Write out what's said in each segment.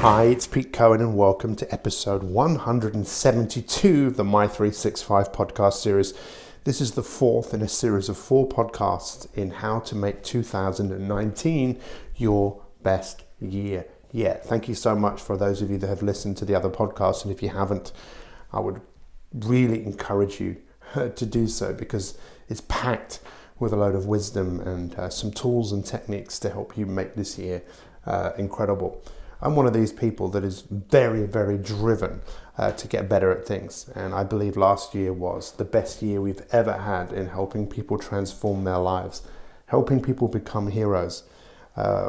Hi, it's Pete Cohen and welcome to episode 172 of the My365 podcast series. This is the fourth in a series of 4 podcasts in how to make 2019 your best year yet. Thank you so much for those of you that have listened to the other podcasts, and if you haven't, I would really encourage you to do so because it's packed with a load of wisdom and some tools and techniques to help you make this year incredible. I'm one of these people that is very, very driven to get better at things. And I believe last year was the best year we've ever had in helping people transform their lives, helping people become heroes.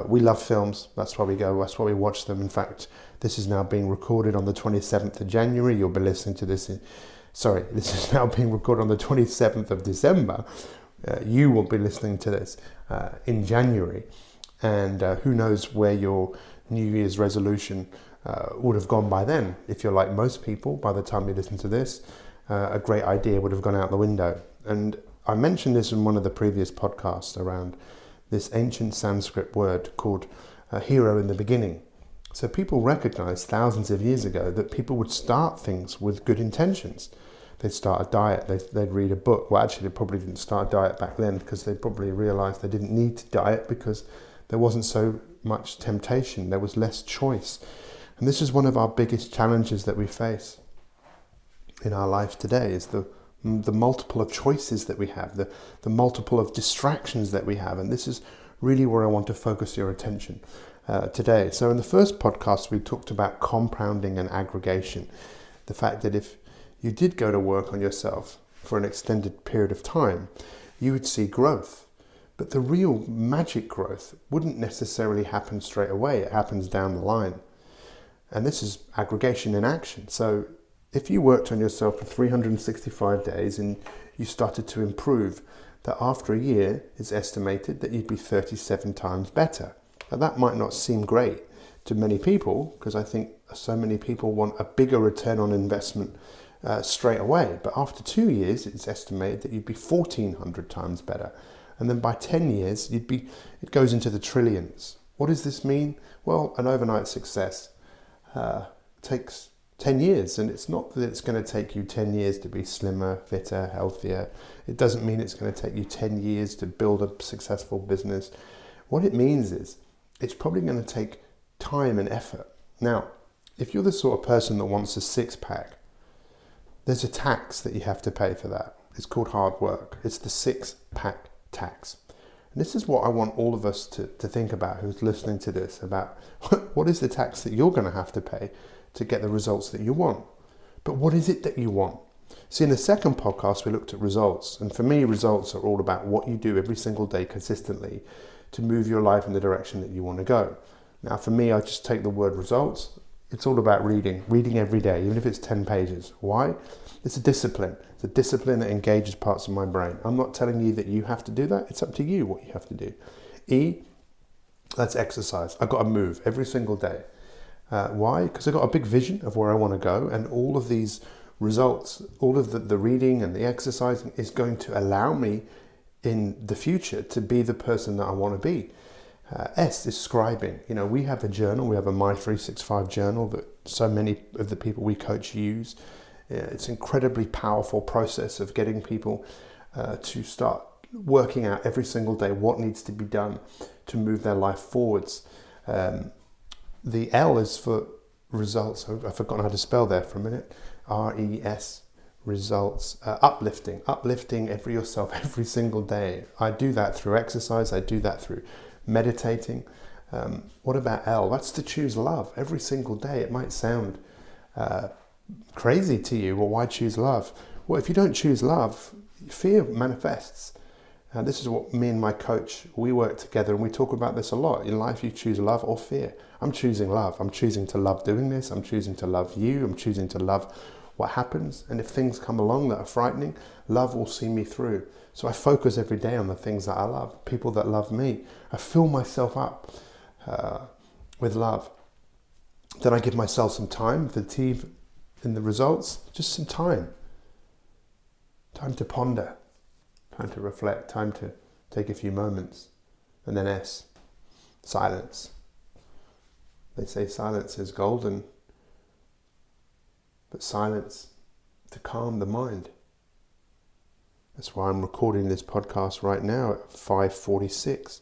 We love films. That's why we go. That's why we watch them. In fact, this is now being recorded on the 27th of January. You'll be listening to this. This is now being recorded on the 27th of December. You will be listening to this in January. And who knows where your New Year's resolution would have gone by then. If you're like most people, by the time you listen to this, a great idea would have gone out the window. And I mentioned this in one of the previous podcasts around this ancient Sanskrit word called hero in the beginning. So people recognized thousands of years ago that people would start things with good intentions. They'd start a diet, they'd read a book. Well, actually, they probably didn't start a diet back then because they probably realized they didn't need to diet because there wasn't so much temptation, there was less choice. And this is one of our biggest challenges that we face in our life today, is the multiple of choices that we have, the multiple of distractions that we have. And this is really where I want to focus your attention today. So in the first podcast, we talked about compounding and aggregation. The fact that if you did go to work on yourself for an extended period of time, you would see growth. But the real magic growth wouldn't necessarily happen straight away. It happens down the line. And this is aggregation in action. So if you worked on yourself for 365 days and you started to improve, that after a year, it's estimated that you'd be 37 times better. Now that might not seem great to many people, because I think so many people want a bigger return on investment straight away. But after 2 years, it's estimated that you'd be 1,400 times better. And then by 10 years, it goes into the trillions. What does this mean? Well, an overnight success takes 10 years. And it's not that it's going to take you 10 years to be slimmer, fitter, healthier. It doesn't mean it's going to take you 10 years to build a successful business. What it means is it's probably going to take time and effort. Now, if you're the sort of person that wants a 6-pack, there's a tax that you have to pay for that. It's called hard work. It's the 6-pack tax. And this is what I want all of us to think about who's listening to this, about what is the tax that you're going to have to pay to get the results that you want. But what is it that you want? See, in the second podcast, we looked at results. And for me, results are all about what you do every single day consistently to move your life in the direction that you want to go. Now, for me, I just take the word results. It's all about reading every day, even if it's 10 pages. Why? It's a discipline. It's a discipline that engages parts of my brain. I'm not telling you that you have to do that. It's up to you what you have to do. E, that's exercise. I've got to move every single day. Why? Because I've got a big vision of where I want to go, and all of these results, all of the reading and the exercising is going to allow me in the future to be the person that I want to be. S is scribing. You know, we have a journal. We have a My365 journal that so many of the people we coach use. It's an incredibly powerful process of getting people to start working out every single day what needs to be done to move their life forwards. The L is for results. I've forgotten how to spell there for a minute. RES, results. Uplifting yourself every single day. I do that through exercise. I do that through meditating. What about L? That's to choose love every single day. It might sound crazy to you. Well, why choose love? Well, if you don't choose love, fear manifests. This is what me and my coach, we work together and we talk about this a lot. In life, you choose love or fear. I'm choosing love. I'm choosing to love doing this. I'm choosing to love you. I'm choosing to love what happens. And if things come along that are frightening, love will see me through. So I focus every day on the things that I love, people that love me. I fill myself up with love. Then I give myself some time for the T in the results, just some time. Time to ponder, time to reflect, time to take a few moments. And then S, silence. They say silence is golden, but silence to calm the mind. That's why I'm recording this podcast right now at 5:46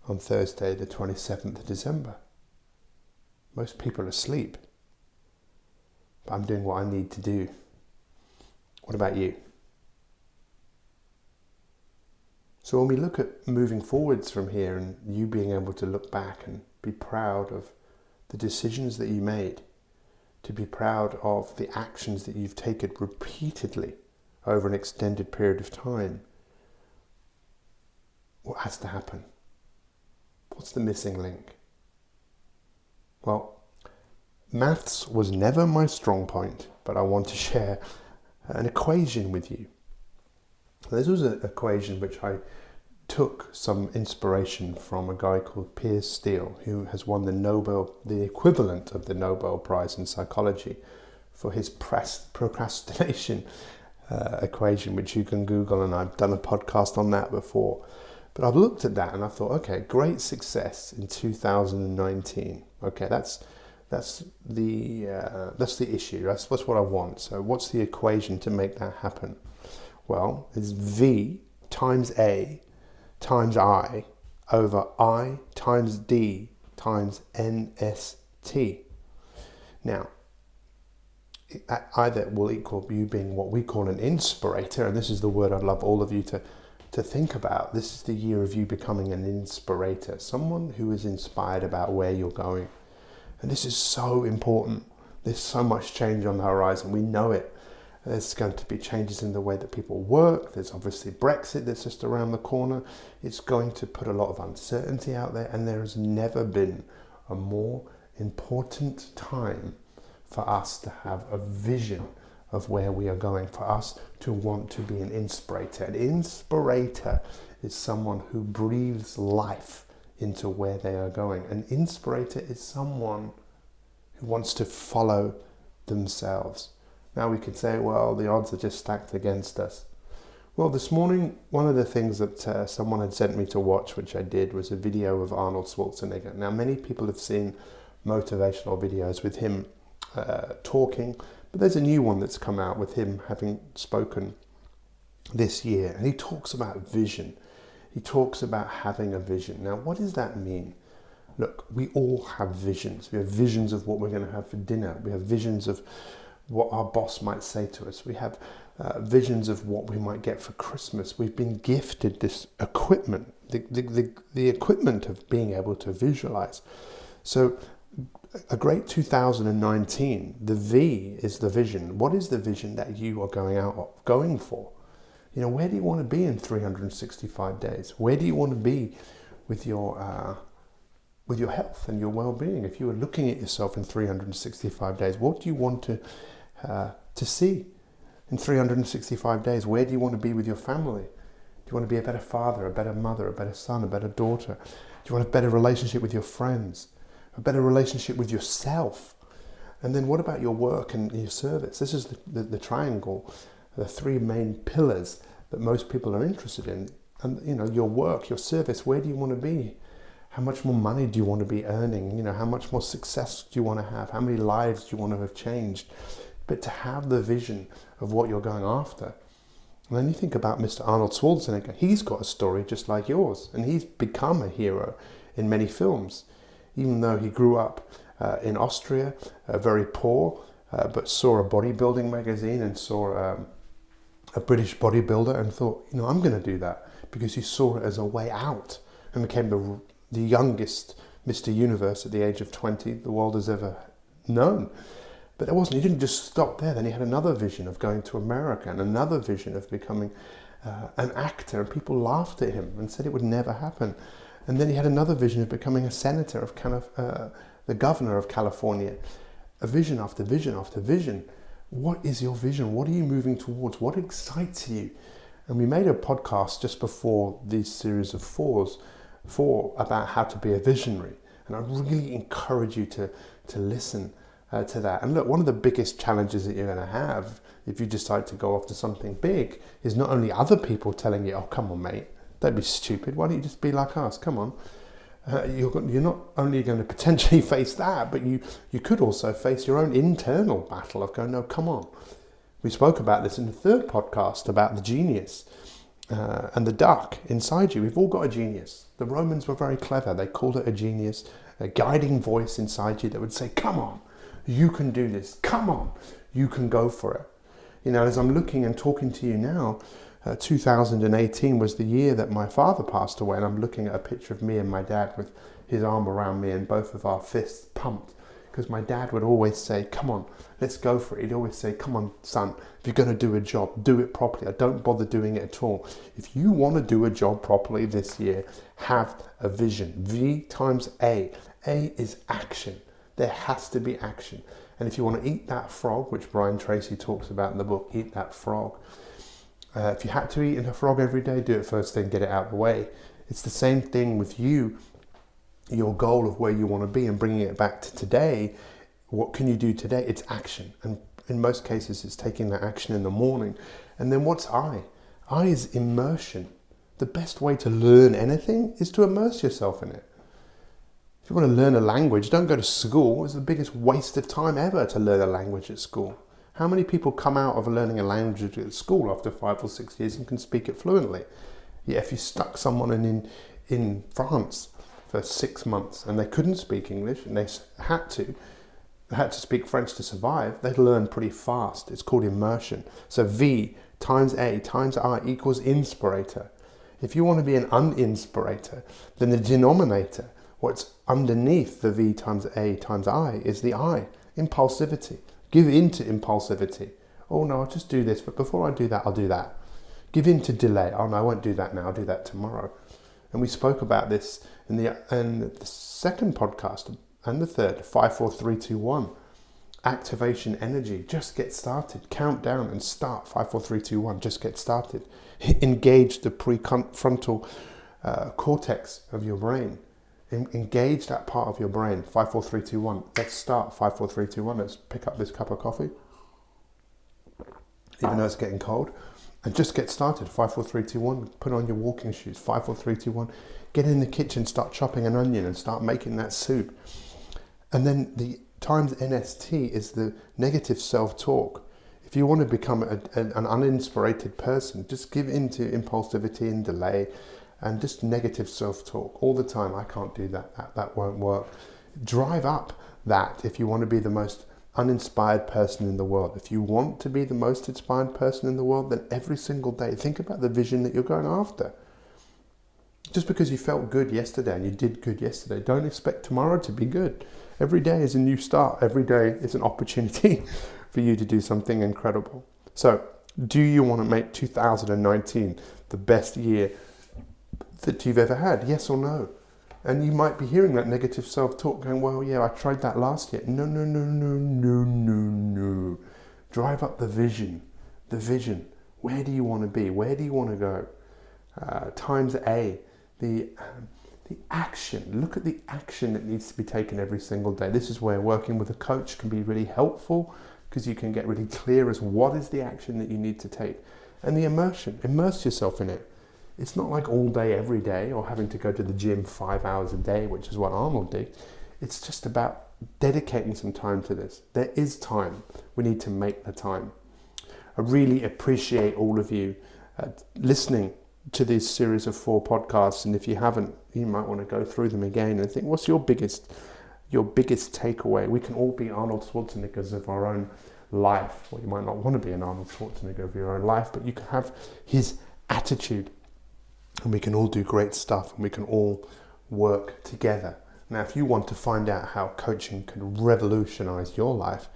on Thursday, the 27th of December. Most people are asleep, but I'm doing what I need to do. What about you? So when we look at moving forwards from here and you being able to look back and be proud of the decisions that you made, to be proud of the actions that you've taken repeatedly over an extended period of time, what has to happen? What's the missing link? Well, maths was never my strong point, but I want to share an equation with you. This was an equation which I took some inspiration from a guy called Piers Steel, who has won the equivalent of the Nobel Prize in Psychology for his procrastination equation, which you can Google, and I've done a podcast on that before. But I've looked at that and I thought, okay, great success in 2019. Okay, that's the issue. That's what I want. So what's the equation to make that happen? Well, it's V times A times I over I times D times NST. Now, either will equal you being what we call an inspirator, and this is the word I'd love all of you to think about. This is the year of you becoming an inspirator, someone who is inspired about where you're going. And this is so important. There's so much change on the horizon. We know it. There's going to be changes in the way that people work. There's obviously Brexit that's just around the corner. It's going to put a lot of uncertainty out there, and there has never been a more important time for us to have a vision of where we are going, for us to want to be an inspirator. An inspirator is someone who breathes life into where they are going. An inspirator is someone who wants to follow themselves. Now we could say, well, the odds are just stacked against us. Well, this morning, one of the things that someone had sent me to watch, which I did, was a video of Arnold Schwarzenegger. Now, many people have seen motivational videos with him talking, but there's a new one that's come out with him having spoken this year, and he talks about vision. He talks about having a vision. Now, what does that mean? Look, we all have visions. We have visions of what we're going to have for dinner. We have visions of what our boss might say to us. We have visions of what we might get for Christmas. We've been gifted this equipment, the equipment of being able to visualize. So a great 2019, the V is the vision. What is the vision that you are going for? You know, where do you want to be in 365 days? Where do you want to be with your health and your well-being? If you were looking at yourself in 365 days, what do you want to see in 365 days? Where do you want to be with your family? Do you want to be a better father, a better mother, a better son, a better daughter? Do you want a better relationship with your friends? A better relationship with yourself? And then what about your work and your service? This is the triangle, the three main pillars that most people are interested in. And, you know, your work, your service, where do you want to be? How much more money do you want to be earning? You know, how much more success do you want to have? How many lives do you want to have changed? But to have the vision of what you're going after. And then you think about Mr. Arnold Schwarzenegger. He's got a story just like yours, and he's become a hero in many films. Even though he grew up in Austria, very poor, but saw a bodybuilding magazine and saw a British bodybuilder and thought, you know, I'm going to do that, because he saw it as a way out, and became the youngest Mr. Universe at the age of 20 the world has ever known. But he didn't just stop there. Then he had another vision of going to America, and another vision of becoming an actor, and people laughed at him and said it would never happen. And then he had another vision of becoming a senator of the governor of California. A vision after vision after vision. What is your vision? What are you moving towards? What excites you? And we made a podcast just before this series of four about how to be a visionary. And I really encourage you to listen to that. And look, one of the biggest challenges that you're going to have if you decide to go after something big is not only other people telling you, oh, come on, mate, don't be stupid. Why don't you just be like us? Come on. you're not only going to potentially face that, but you could also face your own internal battle of going, no, come on. We spoke about this in the third podcast about the genius and the duck inside you. We've all got a genius. The Romans were very clever. They called it a genius, a guiding voice inside you that would say, come on, you can do this. Come on, you can go for it. You know, as I'm looking and talking to you now, 2018 was the year that my father passed away, and I'm looking at a picture of me and my dad with his arm around me and both of our fists pumped, because my dad would always say, come on, let's go for it. He'd always say, come on, son, if you're going to do a job, do it properly. I don't bother doing it at all. If you want to do a job properly this year, have a vision. V times A. A is action. There has to be action. And if you want to eat that frog, which Brian Tracy talks about in the book, Eat That Frog, if you had to eat a frog every day, do it first thing, get it out of the way. It's the same thing with you, your goal of where you want to be, and bringing it back to today. What can you do today? It's action. And in most cases, it's taking that action in the morning. And then what's I? I is immersion. The best way to learn anything is to immerse yourself in it. If you want to learn a language, don't go to school. It's the biggest waste of time ever to learn a language at school. How many people come out of learning a language at school after 5 or 6 years and can speak it fluently? Yeah, if you stuck someone in France for 6 months and they couldn't speak English and they had to speak French to survive, they'd learn pretty fast. It's called immersion. So V times A times I equals inspirator. If you want to be an uninspirator, then the denominator, what's underneath the V times A times I, is the I, impulsivity. Give in to impulsivity. Oh no, I'll just do this, but before I do that, I'll do that. Give in to delay. Oh no, I won't do that now, I'll do that tomorrow. And we spoke about this in the second podcast and the third, 5, 4, 3, 2, 1. Activation energy, just get started. Count down and start. 5, 4, 3, 2, 1, just get started. Engage the prefrontal cortex of your brain. Engage that part of your brain. 5, 4, 3, 2, 1. Let's start. 5, 4, 3, 2, 1. Let's pick up this cup of coffee, even though it's getting cold, and just get started. 5, 4, 3, 2, 1. Put on your walking shoes. 5, 4, 3, 2, 1. Get in the kitchen, start chopping an onion and start making that soup. And then the times NST is the negative self-talk. If you want to become an uninspirated person, just give in to impulsivity and delay and just negative self-talk all the time. I can't do that. That won't work. Drive up that if you want to be the most uninspired person in the world. If you want to be the most inspired person in the world, then every single day, think about the vision that you're going after. Just because you felt good yesterday and you did good yesterday, don't expect tomorrow to be good. Every day is a new start. Every day is an opportunity for you to do something incredible. So, do you want to make 2019 the best year that you've ever had? Yes or no? And you might be hearing that negative self-talk going, well, yeah, I tried that last year. No. Drive up the vision. The vision. Where do you want to be? Where do you want to go? Times A. The action. Look at the action that needs to be taken every single day. This is where working with a coach can be really helpful, because you can get really clear as what is the action that you need to take. And the immersion. Immerse yourself in it. It's not like all day, every day, or having to go to the gym 5 hours a day, which is what Arnold did. It's just about dedicating some time to this. There is time. We need to make the time. I really appreciate all of you listening to this series of 4 podcasts. And if you haven't, you might want to go through them again and think, what's your biggest takeaway? We can all be Arnold Schwarzeneggers of our own life. Well, you might not want to be an Arnold Schwarzenegger of your own life, but you can have his attitude. And we can all do great stuff, and we can all work together. Now, if you want to find out how coaching can revolutionize your life,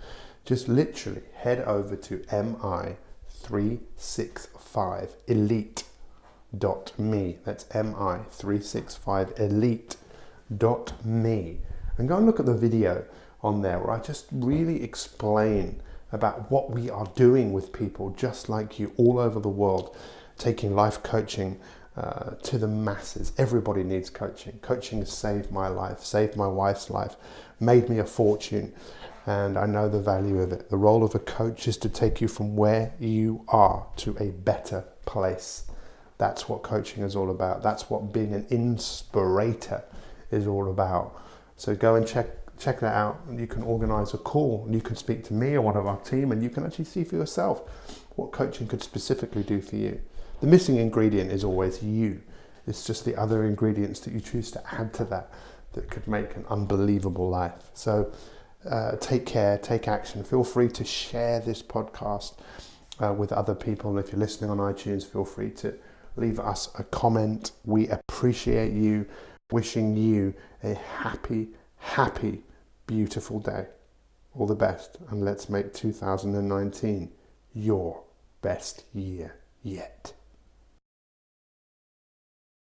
just literally head over to mi365elite.me. That's mi365elite.me. And go and look at the video on there where I just really explain about what we are doing with people just like you all over the world, taking life coaching to the masses. Everybody needs coaching. Coaching has saved my life, saved my wife's life, made me a fortune, and I know the value of it. The role of a coach is to take you from where you are to a better place. That's what coaching is all about. That's what being an inspirator is all about. So go and check that out, and you can organise a call, and you can speak to me or one of our team, and you can actually see for yourself what coaching could specifically do for you. The missing ingredient is always you. It's just the other ingredients that you choose to add to that could make an unbelievable life. So take care, take action. Feel free to share this podcast with other people. And if you're listening on iTunes, feel free to leave us a comment. We appreciate you. Wishing you a happy, beautiful day. All the best, and let's make 2019 your best year yet.